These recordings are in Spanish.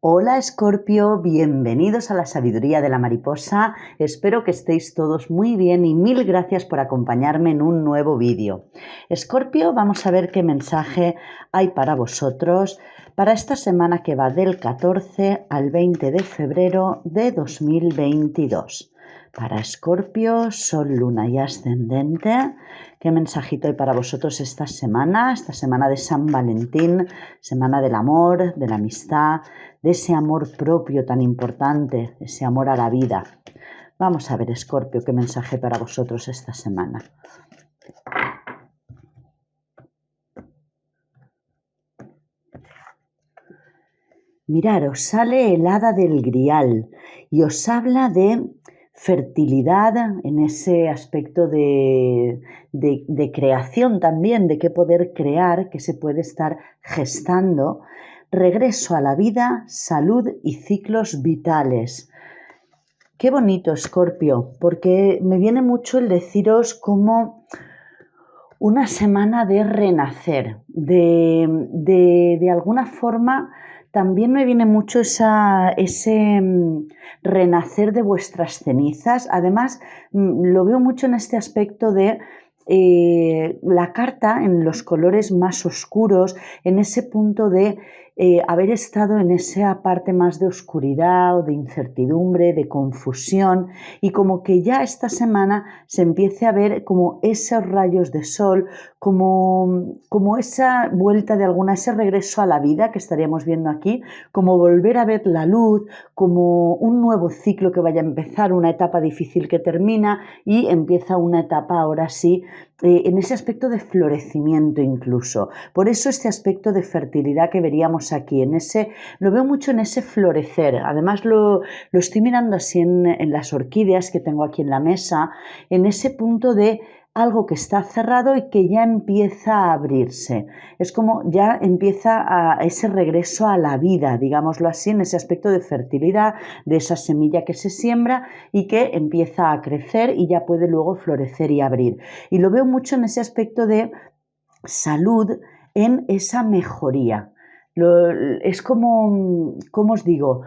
Hola Escorpio, bienvenidos a la sabiduría de la mariposa. Espero que estéis todos muy bien y mil gracias por acompañarme en un nuevo vídeo. Escorpio, vamos a ver qué mensaje hay para vosotros para esta semana que va del 14 al 20 de febrero de 2022. Para Escorpio, Sol, Luna y Ascendente. ¿Qué mensajito hay para vosotros esta semana de San Valentín, semana del amor, de la amistad, de ese amor propio tan importante, ese amor a la vida? Vamos a ver, Escorpio, qué mensaje para vosotros esta semana. Mirad, os sale el hada del Grial y os habla de fertilidad en ese aspecto de creación también, de qué poder crear, que se puede estar gestando, regreso a la vida, salud y ciclos vitales. Qué bonito, Escorpio, porque me viene mucho el deciros como una semana de renacer, de alguna forma. También me viene mucho ese renacer de vuestras cenizas. Además, lo veo mucho en este aspecto de la carta en los colores más oscuros, en ese punto de haber estado en esa parte más de oscuridad o de incertidumbre, de confusión, y como que ya esta semana se empiece a ver como esos rayos de sol, como esa vuelta de ese regreso a la vida que estaríamos viendo aquí, como volver a ver la luz, como un nuevo ciclo que vaya a empezar, una etapa difícil que termina y empieza una etapa ahora sí, en ese aspecto de florecimiento incluso. Por eso este aspecto de fertilidad que veríamos aquí, lo veo mucho en ese florecer. Además lo estoy mirando así en las orquídeas que tengo aquí en la mesa, en ese punto de algo que está cerrado y que ya empieza a abrirse. Es como ya empieza a ese regreso a la vida, digámoslo así, en ese aspecto de fertilidad, de esa semilla que se siembra y que empieza a crecer y ya puede luego florecer y abrir. Y lo veo mucho en ese aspecto de salud, en esa mejoría. Es como os digo,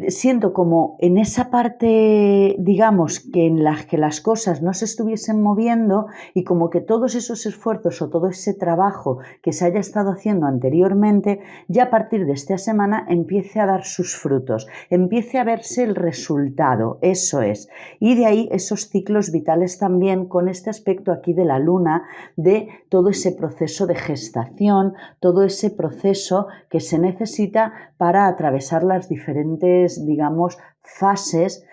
siento como en esa parte, digamos, que en la que las cosas no se estuviesen moviendo y como que todos esos esfuerzos o todo ese trabajo que se haya estado haciendo anteriormente, ya a partir de esta semana empiece a dar sus frutos, empiece a verse el resultado, eso es. Y de ahí esos ciclos vitales también con este aspecto aquí de la luna, de todo ese proceso de gestación, todo ese proceso que se necesita para atravesar las diferentes, digamos, fases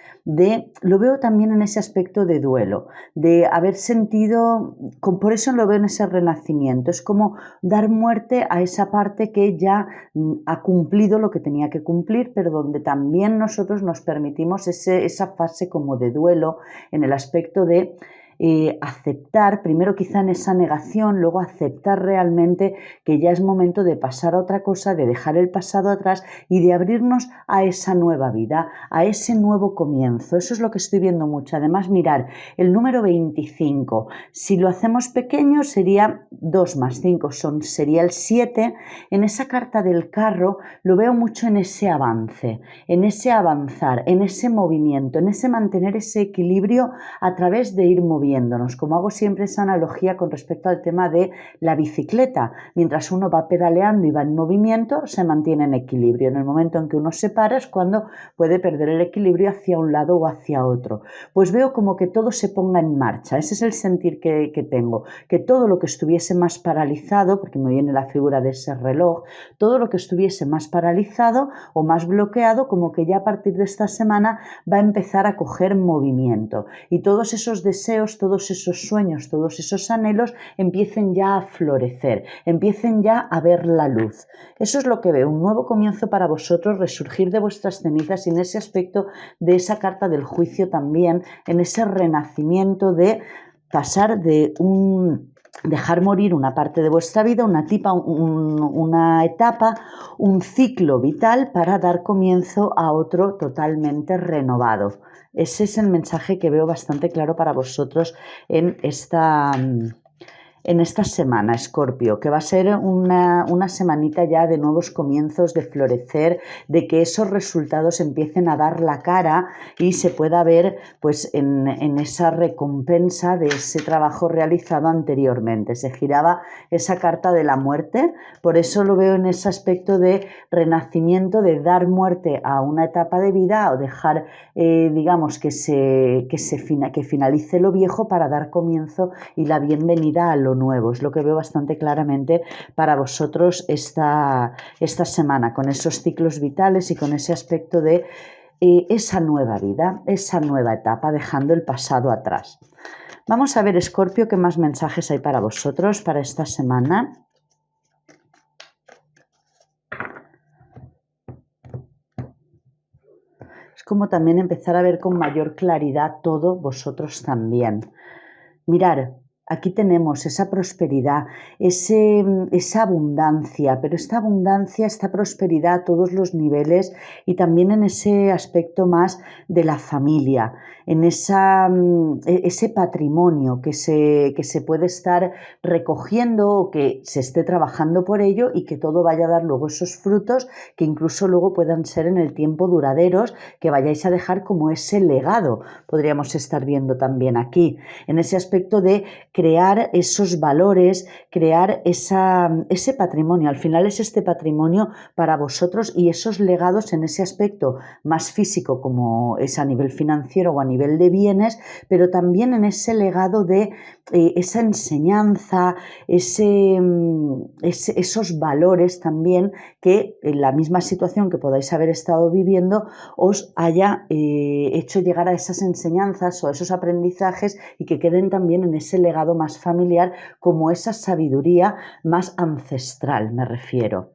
lo veo también en ese aspecto de duelo, de haber sentido, por eso lo veo en ese renacimiento, es como dar muerte a esa parte que ya ha cumplido lo que tenía que cumplir, pero donde también nosotros nos permitimos esa fase como de duelo en el aspecto de aceptar, primero quizá en esa negación, luego aceptar realmente que ya es momento de pasar a otra cosa, de dejar el pasado atrás y de abrirnos a esa nueva vida, a ese nuevo comienzo. Eso es lo que estoy viendo mucho. Además, mirar, el número 25, si lo hacemos pequeño sería 2 más 5, sería el 7. En esa carta del carro lo veo mucho en ese avance, en ese avanzar, en ese movimiento, en ese mantener ese equilibrio a través de ir moviéndonos. Como hago siempre esa analogía con respecto al tema de la bicicleta, mientras uno va pedaleando y va en movimiento, se mantiene en equilibrio. En el momento en que uno se para es cuando puede perder el equilibrio hacia un lado o hacia otro. Pues veo como que todo se ponga en marcha, ese es el sentir que tengo, que todo lo que estuviese más paralizado, porque me viene la figura de ese reloj, todo lo que estuviese más paralizado o más bloqueado, como que ya a partir de esta semana va a empezar a coger movimiento y todos esos deseos, todos esos sueños, todos esos anhelos empiecen ya a florecer, empiecen ya a ver la luz. Eso es lo que veo, un nuevo comienzo para vosotros, resurgir de vuestras cenizas y en ese aspecto de esa carta del juicio también, en ese renacimiento de pasar de dejar morir una parte de vuestra vida, una etapa, un ciclo vital para dar comienzo a otro totalmente renovado. Ese es el mensaje que veo bastante claro para vosotros en en esta semana, Escorpio, que va a ser una semanita ya de nuevos comienzos, de florecer, de que esos resultados empiecen a dar la cara y se pueda ver pues en esa recompensa de ese trabajo realizado anteriormente. Se giraba esa carta de la muerte, por eso lo veo en ese aspecto de renacimiento, de dar muerte a una etapa de vida o dejar, digamos, que finalice lo viejo para dar comienzo y la bienvenida a lo nuevo. Es lo que veo bastante claramente para vosotros esta semana, con esos ciclos vitales y con ese aspecto de esa nueva vida, esa nueva etapa, dejando el pasado atrás. Vamos a ver, Escorpio, qué más mensajes hay para vosotros para esta semana. Es como también empezar a ver con mayor claridad todo vosotros también. Mirar, aquí tenemos esa prosperidad, esa abundancia, pero esta abundancia, esta prosperidad a todos los niveles y también en ese aspecto más de la familia, en ese patrimonio que se puede estar recogiendo o que se esté trabajando por ello y que todo vaya a dar luego esos frutos que incluso luego puedan ser en el tiempo duraderos, que vayáis a dejar como ese legado, podríamos estar viendo también aquí, en ese aspecto de crear esos valores, crear ese patrimonio. Al final es este patrimonio para vosotros y esos legados en ese aspecto más físico como es a nivel financiero o a nivel de bienes, pero también en ese legado de esa enseñanza, esos valores también que en la misma situación que podáis haber estado viviendo os haya hecho llegar a esas enseñanzas o a esos aprendizajes y que queden también en ese legado más familiar como esa sabiduría más ancestral, me refiero.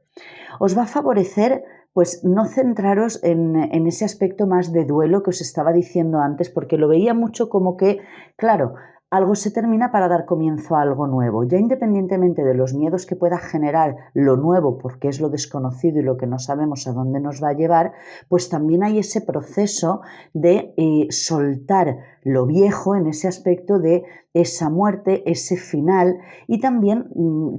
Os va a favorecer pues no centraros en ese aspecto más de duelo que os estaba diciendo antes, porque lo veía mucho como que, claro, algo se termina para dar comienzo a algo nuevo. Ya independientemente de los miedos que pueda generar lo nuevo, porque es lo desconocido y lo que no sabemos a dónde nos va a llevar, pues también hay ese proceso de soltar lo viejo en ese aspecto de esa muerte, ese final, y también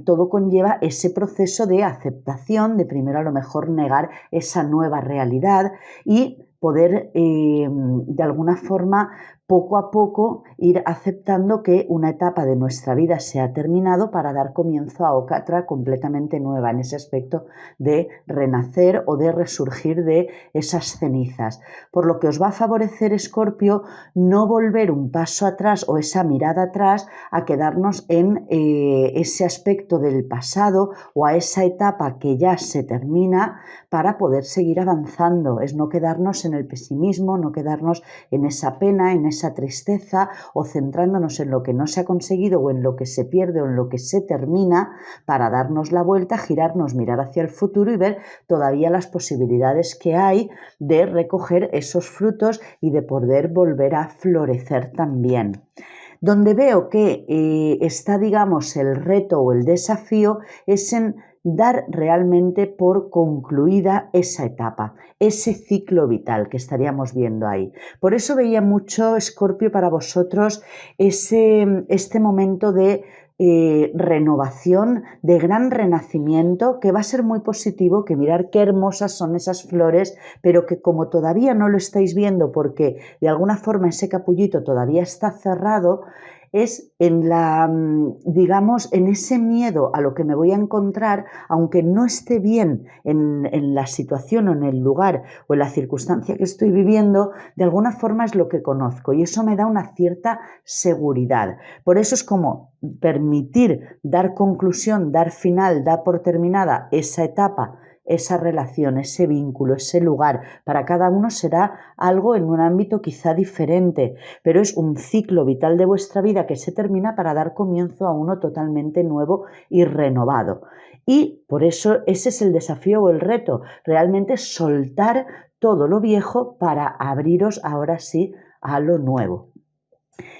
todo conlleva ese proceso de aceptación, de primero a lo mejor negar esa nueva realidad y poder de alguna forma poco a poco ir aceptando que una etapa de nuestra vida se ha terminado para dar comienzo a otra completamente nueva en ese aspecto de renacer o de resurgir de esas cenizas. Por lo que os va a favorecer, Escorpio, no volver un paso atrás o esa mirada atrás a quedarnos en ese aspecto del pasado o a esa etapa que ya se termina para poder seguir avanzando. Es no quedarnos en el pesimismo, no quedarnos en esa pena, en esa tristeza o centrándonos en lo que no se ha conseguido o en lo que se pierde o en lo que se termina para darnos la vuelta, girarnos, mirar hacia el futuro y ver todavía las posibilidades que hay de recoger esos frutos y de poder volver a florecer también. Donde veo que está, digamos, el reto o el desafío es en dar realmente por concluida esa etapa, ese ciclo vital que estaríamos viendo ahí. Por eso veía mucho, Escorpio, para vosotros este momento de renovación, de gran renacimiento, que va a ser muy positivo, que mirar qué hermosas son esas flores, pero que como todavía no lo estáis viendo porque de alguna forma ese capullito todavía está cerrado, es en digamos, en ese miedo a lo que me voy a encontrar, aunque no esté bien en la situación o en el lugar o en la circunstancia que estoy viviendo, de alguna forma es lo que conozco y eso me da una cierta seguridad. Por eso es como permitir dar conclusión, dar final, dar por terminada esa etapa, esa relación, ese vínculo, ese lugar. Para cada uno será algo en un ámbito quizá diferente, pero es un ciclo vital de vuestra vida que se termina para dar comienzo a uno totalmente nuevo y renovado. Y por eso ese es el desafío o el reto, realmente soltar todo lo viejo para abriros ahora sí a lo nuevo.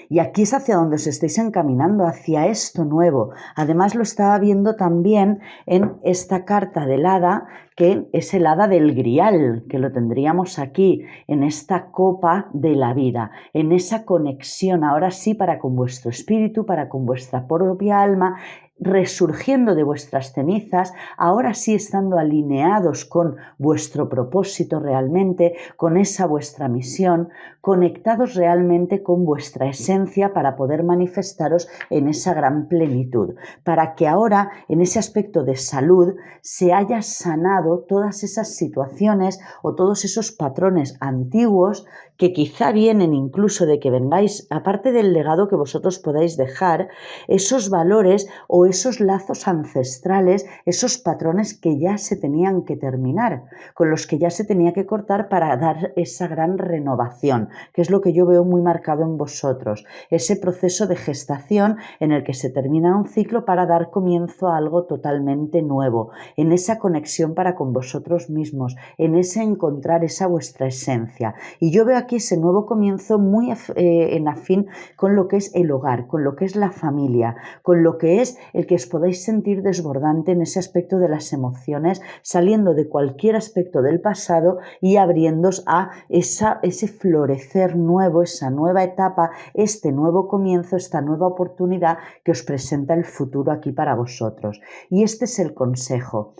Y aquí es hacia donde os estáis encaminando, hacia esto nuevo. Además lo estaba viendo también en esta carta del hada, que es el hada del grial, que lo tendríamos aquí, en esta copa de la vida, en esa conexión, ahora sí, para con vuestro espíritu, para con vuestra propia alma, resurgiendo de vuestras cenizas, ahora sí estando alineados con vuestro propósito realmente, con esa vuestra misión, conectados realmente con vuestra esencia para poder manifestaros en esa gran plenitud, para que ahora en ese aspecto de salud se haya sanado todas esas situaciones o todos esos patrones antiguos que quizá vienen incluso de que vengáis, aparte del legado que vosotros podáis dejar, esos valores o esos lazos ancestrales, esos patrones que ya se tenían que terminar, con los que ya se tenía que cortar para dar esa gran renovación, que es lo que yo veo muy marcado en vosotros, ese proceso de gestación en el que se termina un ciclo para dar comienzo a algo totalmente nuevo, en esa conexión para con vosotros mismos, en ese encontrar esa vuestra esencia. Y yo veo aquí ese nuevo comienzo muy en afín con lo que es el hogar, con lo que es la familia, con lo que es el que os podáis sentir desbordante en ese aspecto de las emociones, saliendo de cualquier aspecto del pasado y abriéndoos a ese florecer nuevo, esa nueva etapa, este nuevo comienzo, esta nueva oportunidad que os presenta el futuro aquí para vosotros. Y este es el consejo.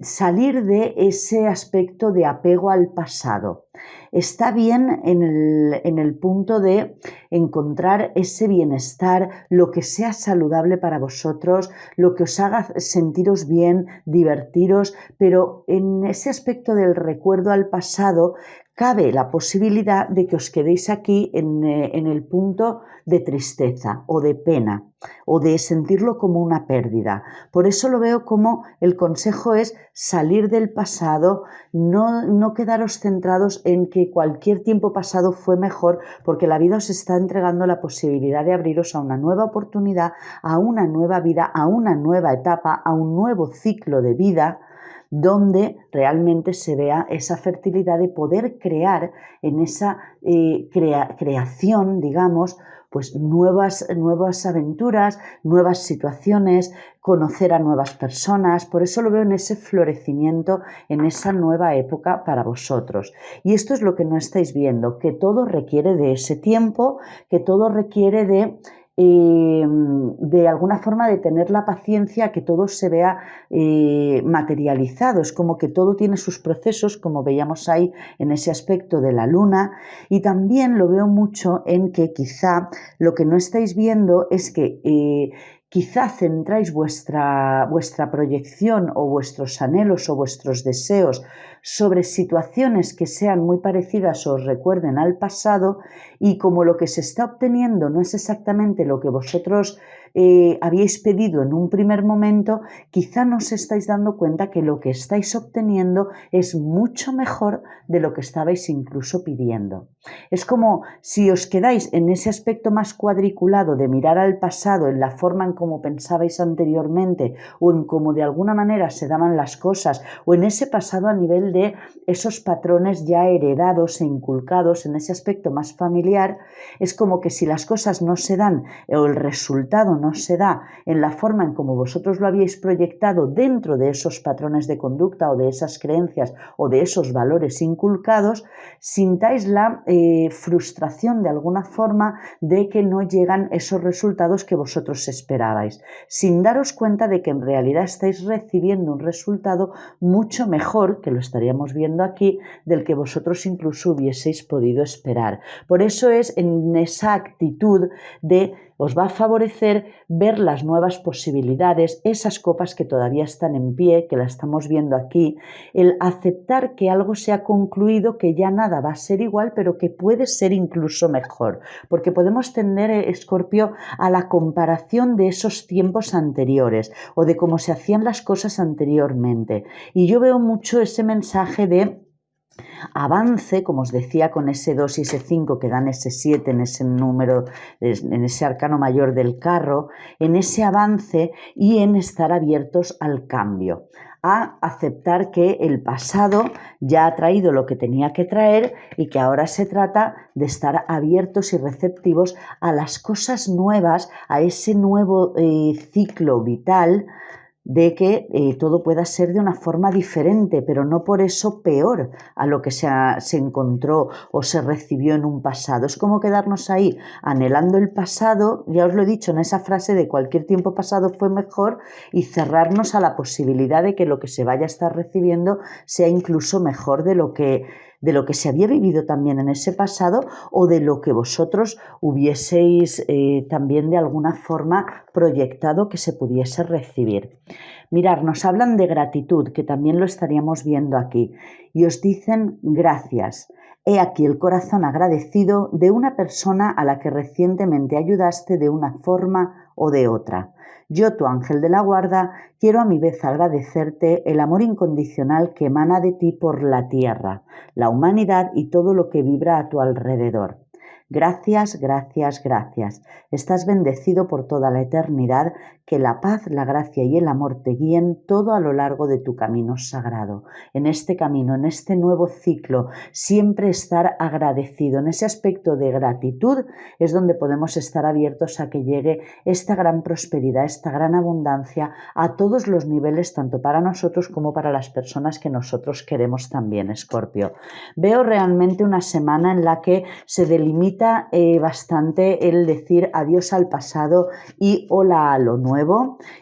Salir de ese aspecto de apego al pasado. Está bien en el punto de encontrar ese bienestar, lo que sea saludable para vosotros, lo que os haga sentiros bien, divertiros, pero en ese aspecto del recuerdo al pasado cabe la posibilidad de que os quedéis aquí en el punto de tristeza o de pena o de sentirlo como una pérdida. Por eso lo veo como el consejo es salir del pasado, no quedaros centrados en que cualquier tiempo pasado fue mejor, porque la vida os está entregando la posibilidad de abriros a una nueva oportunidad, a una nueva vida, a una nueva etapa, a un nuevo ciclo de vida, donde realmente se vea esa fertilidad de poder crear en esa creación, digamos, pues nuevas aventuras, nuevas situaciones, conocer a nuevas personas. Por eso lo veo en ese florecimiento, en esa nueva época para vosotros. Y esto es lo que no estáis viendo, que todo requiere de ese tiempo, que todo requiere de alguna forma de tener la paciencia, que todo se vea materializado. Es como que todo tiene sus procesos, como veíamos ahí en ese aspecto de la luna. Y también lo veo mucho en que quizá lo que no estáis viendo es que quizá centráis vuestra proyección o vuestros anhelos o vuestros deseos sobre situaciones que sean muy parecidas o os recuerden al pasado, y como lo que se está obteniendo no es exactamente lo que vosotros habíais pedido en un primer momento, quizá no os estáis dando cuenta que lo que estáis obteniendo es mucho mejor de lo que estabais incluso pidiendo. Es como si os quedáis en ese aspecto más cuadriculado de mirar al pasado, en la forma en cómo pensabais anteriormente o en cómo de alguna manera se daban las cosas, o en ese pasado a nivel de esos patrones ya heredados e inculcados en ese aspecto más familiar. Es como que si las cosas no se dan o el resultado no se da en la forma en como vosotros lo habíais proyectado dentro de esos patrones de conducta o de esas creencias o de esos valores inculcados, sintáis la frustración de alguna forma de que no llegan esos resultados que vosotros esperabais, sin daros cuenta de que en realidad estáis recibiendo un resultado mucho mejor, que lo estaríamos viendo aquí, del que vosotros incluso hubieseis podido esperar. Por eso es en esa actitud de os va a favorecer ver las nuevas posibilidades, esas copas que todavía están en pie, que la estamos viendo aquí, el aceptar que algo se ha concluido, que ya nada va a ser igual, pero que puede ser incluso mejor, porque podemos tender, Escorpio, a la comparación de esos tiempos anteriores o de cómo se hacían las cosas anteriormente. Y yo veo mucho ese mensaje de avance, como os decía, con ese 2 y ese 5 que dan ese 7 en ese número, en ese arcano mayor del carro, en ese avance y en estar abiertos al cambio, a aceptar que el pasado ya ha traído lo que tenía que traer y que ahora se trata de estar abiertos y receptivos a las cosas nuevas, a ese nuevo ciclo vital, de que todo pueda ser de una forma diferente, pero no por eso peor a lo que se encontró o se recibió en un pasado. Es como quedarnos ahí anhelando el pasado, ya os lo he dicho en esa frase de cualquier tiempo pasado fue mejor, y cerrarnos a la posibilidad de que lo que se vaya a estar recibiendo sea incluso mejor de lo que se había vivido también en ese pasado o de lo que vosotros hubieseis también de alguna forma proyectado que se pudiese recibir. Mirad, nos hablan de gratitud, que también lo estaríamos viendo aquí, y os dicen gracias. He aquí el corazón agradecido de una persona a la que recientemente ayudaste de una forma o de otra. Yo, tu ángel de la guarda, quiero a mi vez agradecerte el amor incondicional que emana de ti por la tierra, la humanidad y todo lo que vibra a tu alrededor. Gracias, gracias, gracias. Estás bendecido por toda la eternidad, que la paz, la gracia y el amor te guíen todo a lo largo de tu camino sagrado. En este camino, en este nuevo ciclo, siempre estar agradecido. En ese aspecto de gratitud es donde podemos estar abiertos a que llegue esta gran prosperidad, esta gran abundancia a todos los niveles, tanto para nosotros como para las personas que nosotros queremos también, Escorpio. Veo realmente una semana en la que se delimita bastante el decir adiós al pasado y hola a lo nuevo,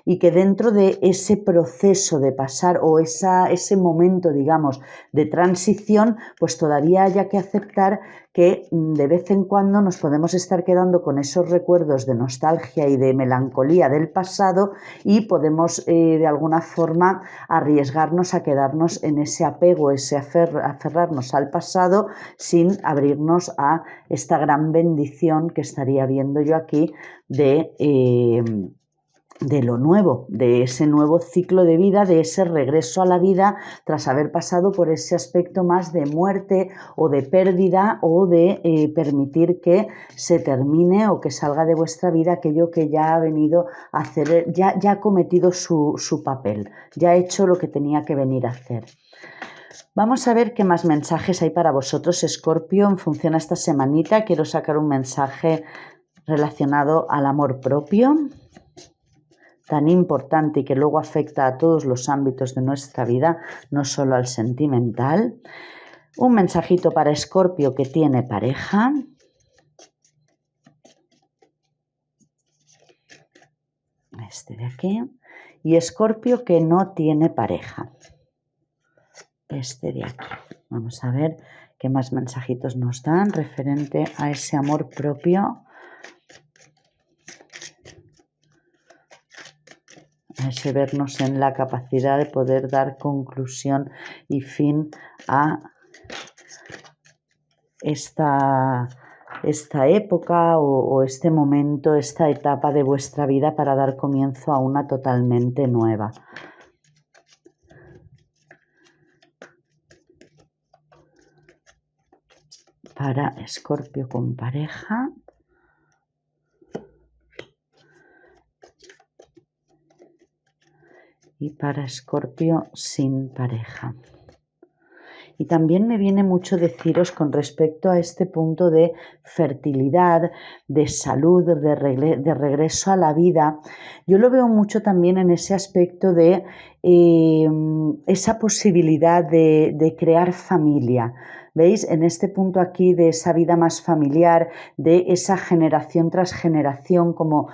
y que dentro de ese proceso de pasar o ese momento, digamos, de transición, pues todavía haya que aceptar que de vez en cuando nos podemos estar quedando con esos recuerdos de nostalgia y de melancolía del pasado y podemos de alguna forma arriesgarnos a quedarnos en ese apego, ese aferrarnos al pasado sin abrirnos a esta gran bendición que estaría viendo yo aquí de lo nuevo, de ese nuevo ciclo de vida, de ese regreso a la vida tras haber pasado por ese aspecto más de muerte o de pérdida o de permitir que se termine o que salga de vuestra vida aquello que ya ha venido a hacer, ya ha cometido su papel, ya ha hecho lo que tenía que venir a hacer. Vamos a ver qué más mensajes hay para vosotros, Escorpio, en función a esta semanita. Quiero sacar un mensaje relacionado al amor propio, tan importante y que luego afecta a todos los ámbitos de nuestra vida, no solo al sentimental. Un mensajito para Escorpio que tiene pareja. Este de aquí. Y Escorpio que no tiene pareja. Este de aquí. Vamos a ver qué más mensajitos nos dan referente a ese amor propio. A ese vernos en la capacidad de poder dar conclusión y fin a esta época o este momento, esta etapa de vuestra vida para dar comienzo a una totalmente nueva. Para Escorpio con pareja. Y para Escorpio sin pareja. Y también me viene mucho deciros con respecto a este punto de fertilidad, de salud, de regreso a la vida. Yo lo veo mucho también en ese aspecto de esa posibilidad de crear familia. ¿Veis? En este punto aquí de esa vida más familiar, de esa generación tras generación, como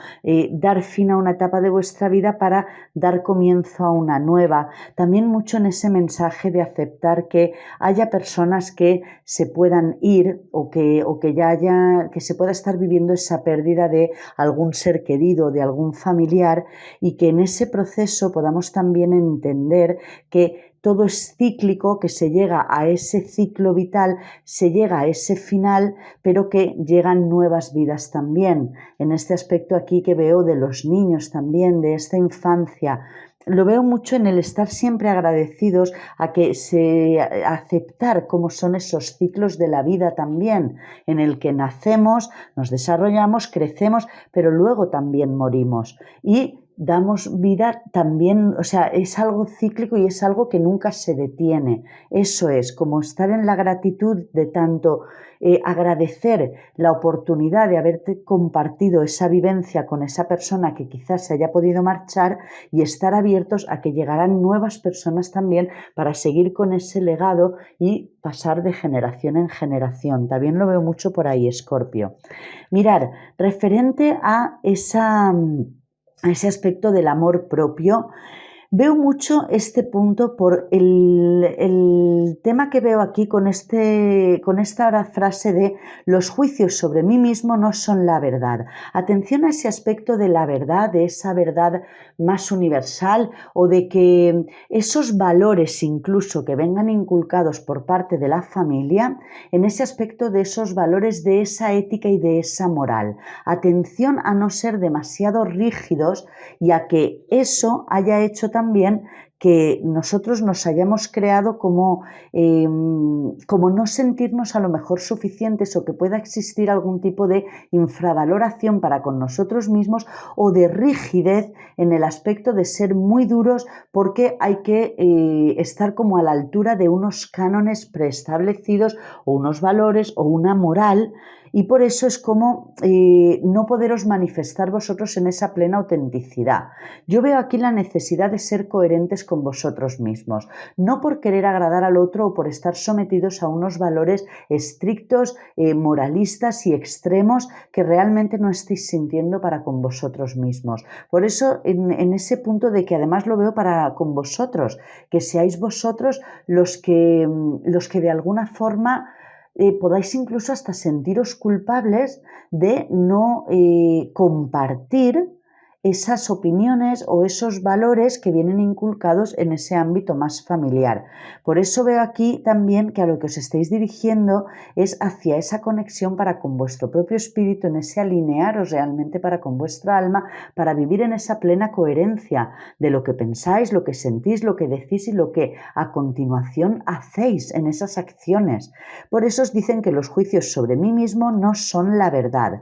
dar fin a una etapa de vuestra vida para dar comienzo a una nueva. También mucho en ese mensaje de aceptar que haya personas que se puedan ir o que se pueda estar viviendo esa pérdida de algún ser querido, de algún familiar, y que en ese proceso podamos también entender que todo es cíclico, que se llega a ese ciclo vital, se llega a ese final, pero que llegan nuevas vidas también. En este aspecto aquí que veo de los niños también, de esta infancia lo veo mucho en el estar siempre agradecidos, a aceptar cómo son esos ciclos de la vida también, en el que nacemos, nos desarrollamos, crecemos, pero luego también morimos. Y damos vida también, o sea, es algo cíclico y es algo que nunca se detiene. Eso es, como estar en la gratitud de tanto agradecer la oportunidad de haberte compartido esa vivencia con esa persona que quizás se haya podido marchar, y estar abiertos a que llegarán nuevas personas también para seguir con ese legado y pasar de generación en generación. También lo veo mucho por ahí, Escorpio. Mirar, referente a ese aspecto del amor propio, veo mucho este punto por el tema que veo aquí con esta frase de los juicios sobre mí mismo no son la verdad. Atención a ese aspecto de la verdad, de esa verdad más universal, o de que esos valores incluso que vengan inculcados por parte de la familia, en ese aspecto de esos valores, de esa ética y de esa moral. Atención a no ser demasiado rígidos y a que eso haya hecho también que nosotros nos hayamos creado como no sentirnos a lo mejor suficientes, o que pueda existir algún tipo de infravaloración para con nosotros mismos, o de rigidez en el aspecto de ser muy duros porque hay que estar como a la altura de unos cánones preestablecidos, o unos valores, o una moral, y por eso es como no poderos manifestar vosotros en esa plena autenticidad. Yo veo aquí la necesidad de ser coherentes con vosotros mismos, no por querer agradar al otro o por estar sometidos a unos valores estrictos, moralistas y extremos que realmente no estáis sintiendo para con vosotros mismos. Por eso en ese punto de que además lo veo para con vosotros, que seáis vosotros los que de alguna forma podáis incluso hasta sentiros culpables de no compartir esas opiniones o esos valores que vienen inculcados en ese ámbito más familiar. Por eso veo aquí también que a lo que os estáis dirigiendo es hacia esa conexión para con vuestro propio espíritu, en ese alinearos realmente para con vuestra alma, para vivir en esa plena coherencia de lo que pensáis, lo que sentís, lo que decís y lo que a continuación hacéis en esas acciones. Por eso os dicen que los juicios sobre mí mismo no son la verdad.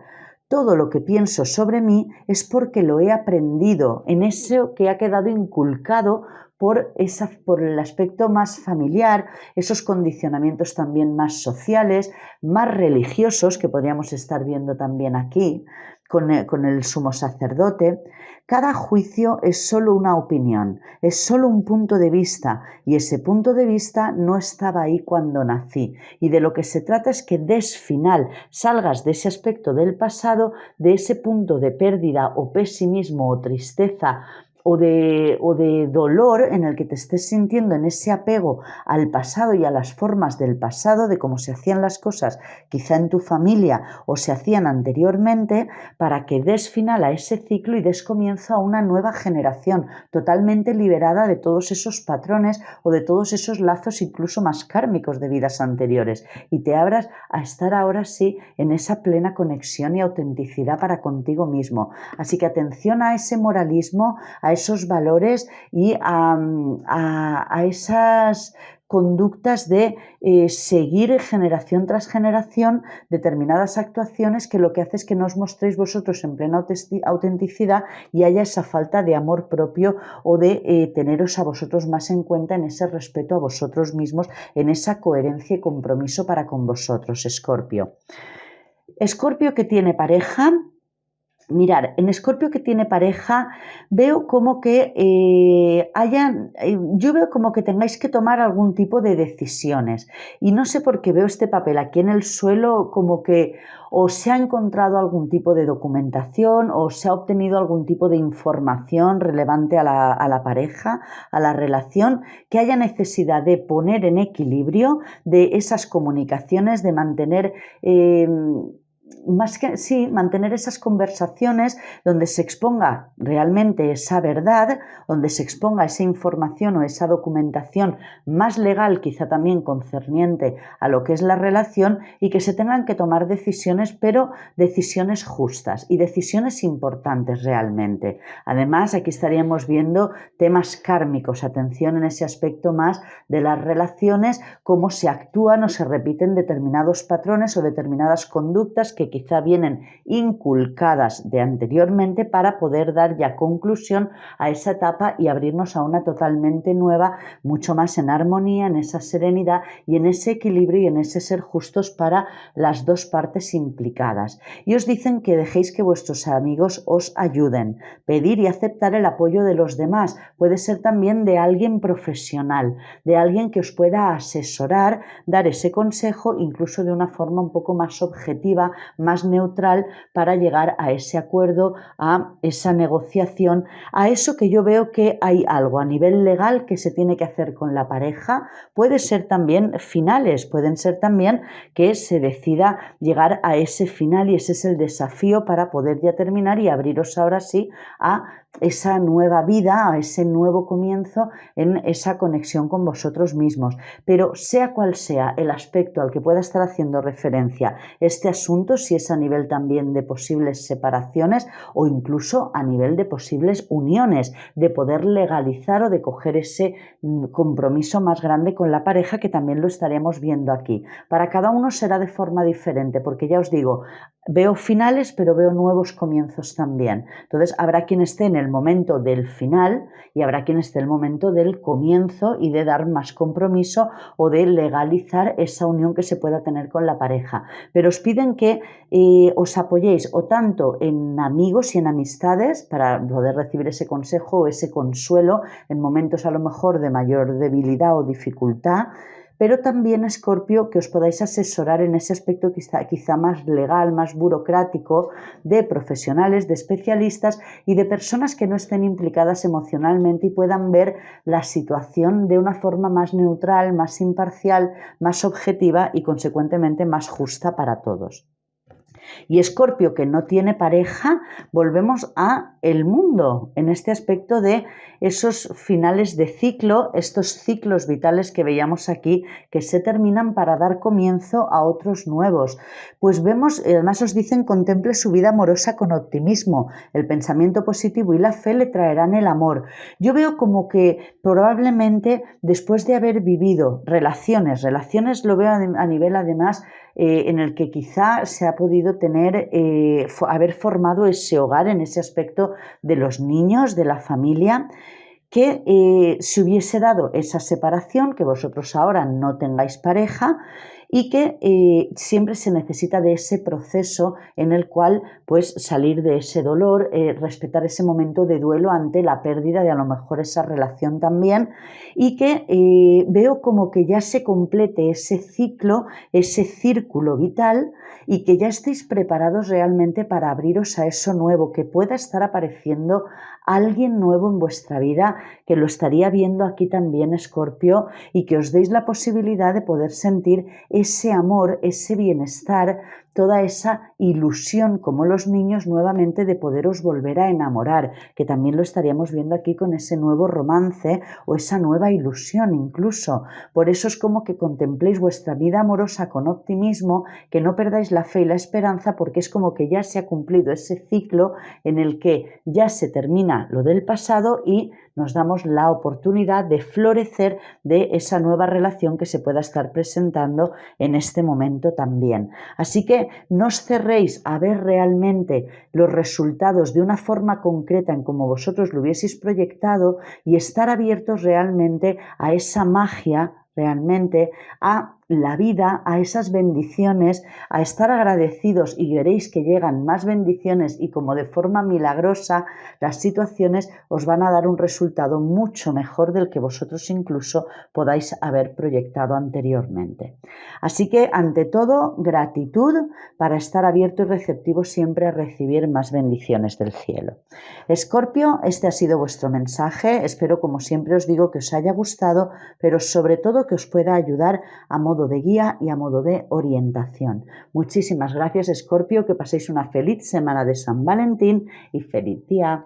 Todo lo que pienso sobre mí es porque lo he aprendido en eso que ha quedado inculcado por el aspecto más familiar, esos condicionamientos también más sociales, más religiosos, que podríamos estar viendo también aquí con el sumo sacerdote. Cada juicio es solo una opinión, es solo un punto de vista, y ese punto de vista no estaba ahí cuando nací. Y de lo que se trata es que des final, salgas de ese aspecto del pasado, de ese punto de pérdida o pesimismo o tristeza o de dolor en el que te estés sintiendo, en ese apego al pasado y a las formas del pasado, de cómo se hacían las cosas quizá en tu familia o se hacían anteriormente, para que des final a ese ciclo y des comienzo a una nueva generación totalmente liberada de todos esos patrones o de todos esos lazos incluso más kármicos de vidas anteriores, y te abras a estar ahora sí en esa plena conexión y autenticidad para contigo mismo. Así que atención a ese moralismo, a esos valores y a esas conductas de seguir generación tras generación determinadas actuaciones que lo que hace es que no os mostréis vosotros en plena autenticidad y haya esa falta de amor propio o de teneros a vosotros más en cuenta, en ese respeto a vosotros mismos, en esa coherencia y compromiso para con vosotros, Escorpio. Escorpio que tiene pareja. Mirar, en Escorpio que tiene pareja, veo como que yo veo como que tengáis que tomar algún tipo de decisiones, y no sé por qué veo este papel aquí en el suelo, como que o se ha encontrado algún tipo de documentación o se ha obtenido algún tipo de información relevante a la pareja, a la relación, que haya necesidad de poner en equilibrio de esas comunicaciones, de mantener más que sí, mantener esas conversaciones donde se exponga realmente esa verdad, donde se exponga esa información o esa documentación más legal, quizá también concerniente a lo que es la relación, y que se tengan que tomar decisiones, pero decisiones justas y decisiones importantes realmente. Además, aquí estaríamos viendo temas kármicos, atención en ese aspecto más de las relaciones, cómo se actúan o se repiten determinados patrones o determinadas conductas que quizá vienen inculcadas de anteriormente para poder dar ya conclusión a esa etapa y abrirnos a una totalmente nueva, mucho más en armonía, en esa serenidad y en ese equilibrio y en ese ser justos para las dos partes implicadas. Y os dicen que dejéis que vuestros amigos os ayuden, pedir y aceptar el apoyo de los demás. Puede ser también de alguien profesional, de alguien que os pueda asesorar, dar ese consejo, incluso de una forma un poco más objetiva, más neutral, para llegar a ese acuerdo, a esa negociación, a eso que yo veo que hay algo a nivel legal que se tiene que hacer con la pareja. Puede ser también finales, pueden ser también que se decida llegar a ese final y ese es el desafío para poder ya terminar y abriros ahora sí a esa nueva vida, a ese nuevo comienzo en esa conexión con vosotros mismos. Pero sea cual sea el aspecto al que pueda estar haciendo referencia este asunto, si es a nivel también de posibles separaciones o incluso a nivel de posibles uniones, de poder legalizar o de coger ese compromiso más grande con la pareja, que también lo estaremos viendo aquí. Para cada uno será de forma diferente, porque ya os digo, veo finales, pero veo nuevos comienzos también. Entonces, habrá quien esté en el momento del final y habrá quien esté en el momento del comienzo y de dar más compromiso o de legalizar esa unión que se pueda tener con la pareja. Pero os piden que os apoyéis o tanto en amigos y en amistades para poder recibir ese consejo o ese consuelo en momentos a lo mejor de mayor debilidad o dificultad, pero también, Escorpio, que os podáis asesorar en ese aspecto quizá más legal, más burocrático, de profesionales, de especialistas y de personas que no estén implicadas emocionalmente y puedan ver la situación de una forma más neutral, más imparcial, más objetiva y consecuentemente más justa para todos. Y Escorpio, que no tiene pareja, volvemos a el mundo, en este aspecto de esos finales de ciclo, estos ciclos vitales que veíamos aquí, que se terminan para dar comienzo a otros nuevos. Pues vemos, además os dicen, contemple su vida amorosa con optimismo, el pensamiento positivo y la fe le traerán el amor. Yo veo como que probablemente después de haber vivido relaciones lo veo a nivel además en el que quizá se ha podido tener, haber formado ese hogar en ese aspecto de los niños, de la familia, que se hubiese dado esa separación, que vosotros ahora no tengáis pareja y que siempre se necesita de ese proceso en el cual pues salir de ese dolor, respetar ese momento de duelo ante la pérdida de a lo mejor esa relación también, y que veo como que ya se complete ese ciclo, ese círculo vital, y que ya estéis preparados realmente para abriros a eso nuevo, que pueda estar apareciendo alguien nuevo en vuestra vida, que lo estaría viendo aquí también, Escorpio, y que os deis la posibilidad de poder sentir ese amor, ese bienestar, toda esa ilusión como los niños nuevamente de poderos volver a enamorar, que también lo estaríamos viendo aquí con ese nuevo romance o esa nueva ilusión incluso. Por eso es como que contempléis vuestra vida amorosa con optimismo, que no perdáis la fe y la esperanza, porque es como que ya se ha cumplido ese ciclo en el que ya se termina lo del pasado y nos damos la oportunidad de florecer de esa nueva relación que se pueda estar presentando en este momento también. Así que no os cerréis a ver realmente los resultados de una forma concreta en como vosotros lo hubieseis proyectado y estar abiertos realmente a esa magia, realmente a la vida, a esas bendiciones, a estar agradecidos, y veréis que llegan más bendiciones y como de forma milagrosa las situaciones os van a dar un resultado mucho mejor del que vosotros incluso podáis haber proyectado anteriormente. Así que ante todo, gratitud para estar abierto y receptivo siempre a recibir más bendiciones del cielo. Escorpio, este ha sido vuestro mensaje. Espero, como siempre os digo, que os haya gustado, pero sobre todo que os pueda ayudar a modo modo de guía y a modo de orientación. Muchísimas gracias, Escorpio, que paséis una feliz semana de San Valentín y feliz día.